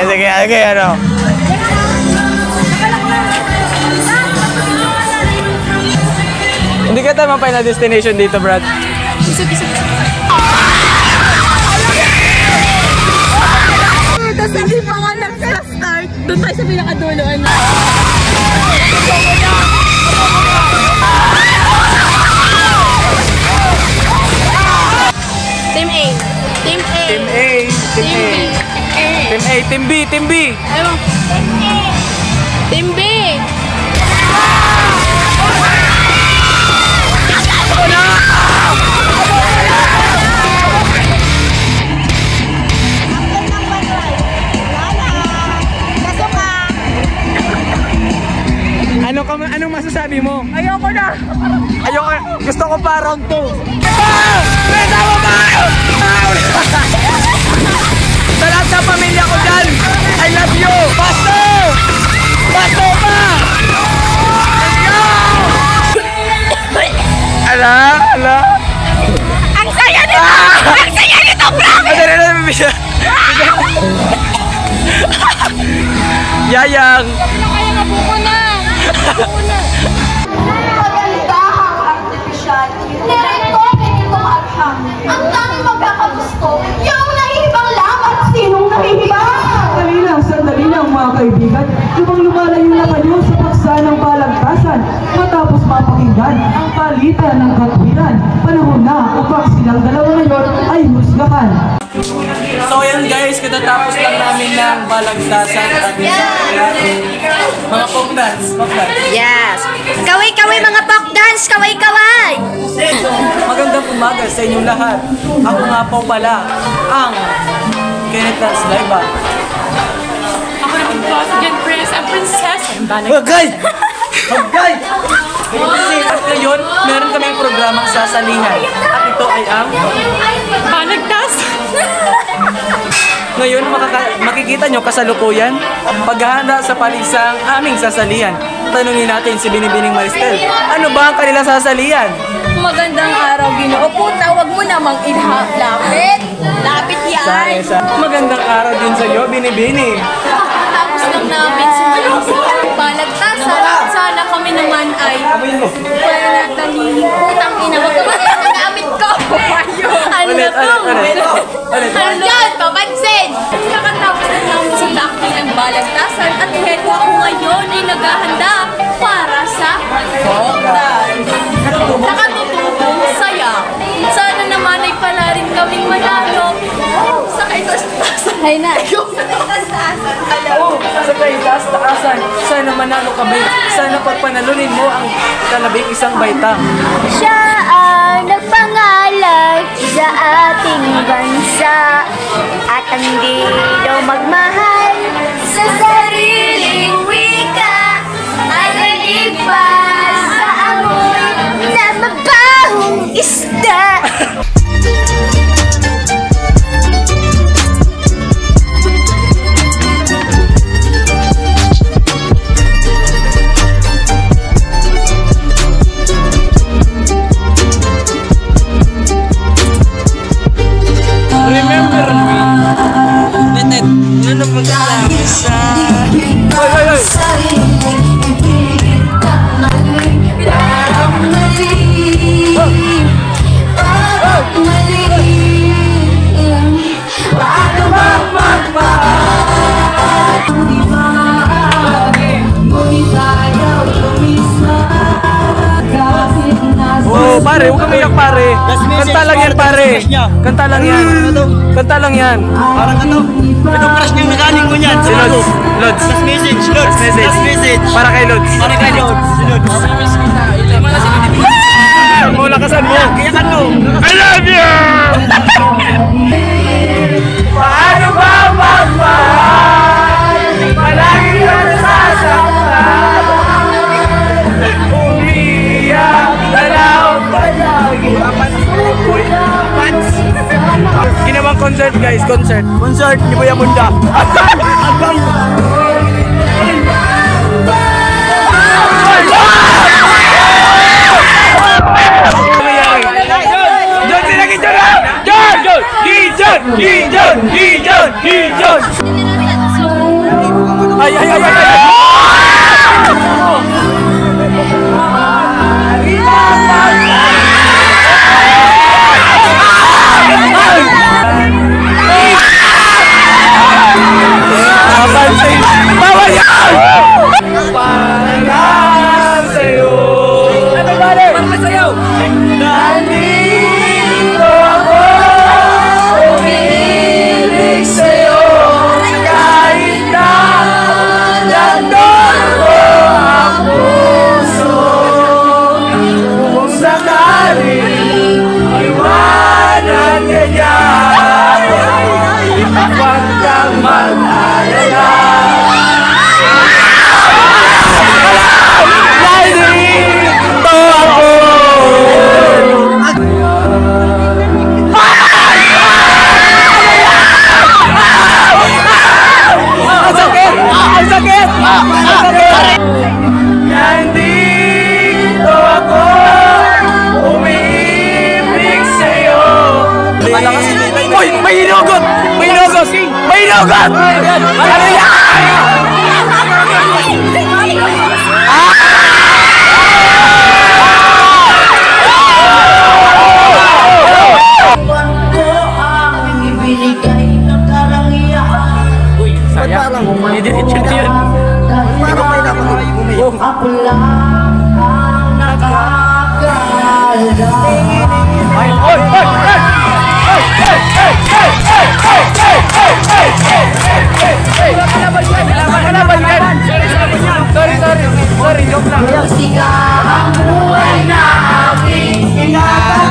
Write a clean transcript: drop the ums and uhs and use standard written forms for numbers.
sige, ano. Hindi ka tayo mapay na destination dito, Brad. Tapos hindi pa nga nag-start. Doon tayo sa pinakadulo. Team A. Team A. Team A. Team A. Team A. Team B. Team B. Ewan. Team B. Anong masasabi mo? Ayoko na. Ayoko. Gusto ko pa round 2. Tama ba? Sa lahat ng pamilya ko dyan, I love you! Basto! Basto pa! Let's go! Ala! Ang saya nito! Ang saya nito, promise! Yayang! Kaya nga buko na! Magandahang artificial. Nirito ganitong agham. Ang daming magkakagusto. Yung nahihibang lamang. Sinong nahihibang? Sandali lang mga kaibigan. Lumalayo na kayo sa paksa ng balagtasan. Matapos mapakinggan ang palitan ng katwiran. Panahon na upang silang dalawa ngayon ay husgahan. So yan guys, katatapos lang namin ng balagtasan at mga folk dance. Yes! Kaway-kaway mga pop dance! Kaway-kaway! Magandang umaga sa inyong lahat. Ako nga po pala ang Kenneth Dance Live. Ako naman po si Jan Prince, ang princess! Bagay! At ngayon, meron kaming programang sasalihan. At ito ay ang Balagtas! Ngayon, makikita nyo kasalukuyan paghahanda sa palisang aming sasalihan. Tanungin natin si Binibining Maristel, ano ba ang kanilang sasalihan? Magandang araw, Ginoo. Puta, wag mo namang ilapit. Lapit yan. Magandang araw din sa iyo, Binibini. Tapos lang namin sa balagtasan. Sana kami naman ay panatalihin. Putang ina, wag ka magagamit ko. Ano na to? Ano yan? Papansin! Nakatapos na namin sa takti ng balagtasan at heto ako ngayon ay naghahanda para sa folk dance. Nakatutupong saya. Sana naman ay pala rin kaming manalo. Sa kaitaas-taasan. Hay na. Sa kaitaas-taasan, sana manalo kami. Sana pagpanalunin mo ang kalabing isang baita. Siya ang nagpangalan sa ating bansa at hindi daw magmahal sa sariling wika ay nalipas sa amoy na mabahong isda. Remember me. Nenet, ano magkasama sa... Oh, pare, huwag kang iyak, pare. Kanta lang yan, pare. Kanta lang yan. Kanta lang yan. Parang ano? Itong crush niyang nakaling mo niyan. Si Lods. Lods. Last message. Lods. Last message. Para kay Lods. Para kay Lods. Si Lods. Mo, lakasan mo. Kayakan mo. I love you! Paano ba magmahal? Palagi ka nasasaktan. Umiiyak na lang palagi. Ginawang concert guys, concert. Concert ni Boya Munda. John, sila Gijon na! John! Gijon! Gijon! Gijon! Gijon! Ay, ay, ay, ay, ay! Napansin! Bawal yan! Para sa'yo! Ano ba rin? Sayaw! Nandito ako, umiibig sa'yo, kahit na nandun ko ang puso. Kung sakaling iwanan ka niya, huwag kang mag-alala. Nandito ako. Ang sakit! Ang sakit! Ang sakit! Nandito ako, umiibig sa'yo. Uy! May hinugot! May hinugot! May hinugot! Ano yan? Uy, sayang. Didiretso na yun. Ako lang ang nakakaalam. Ay, oy, oy, oy! Hey, hey, hey, hey, hey, hey, hey, hey, hey, hey, hey, hey! Kalaban yan! Sorry, sorry. Sorry, joke lang. Siga ang buhay na aking ingatan.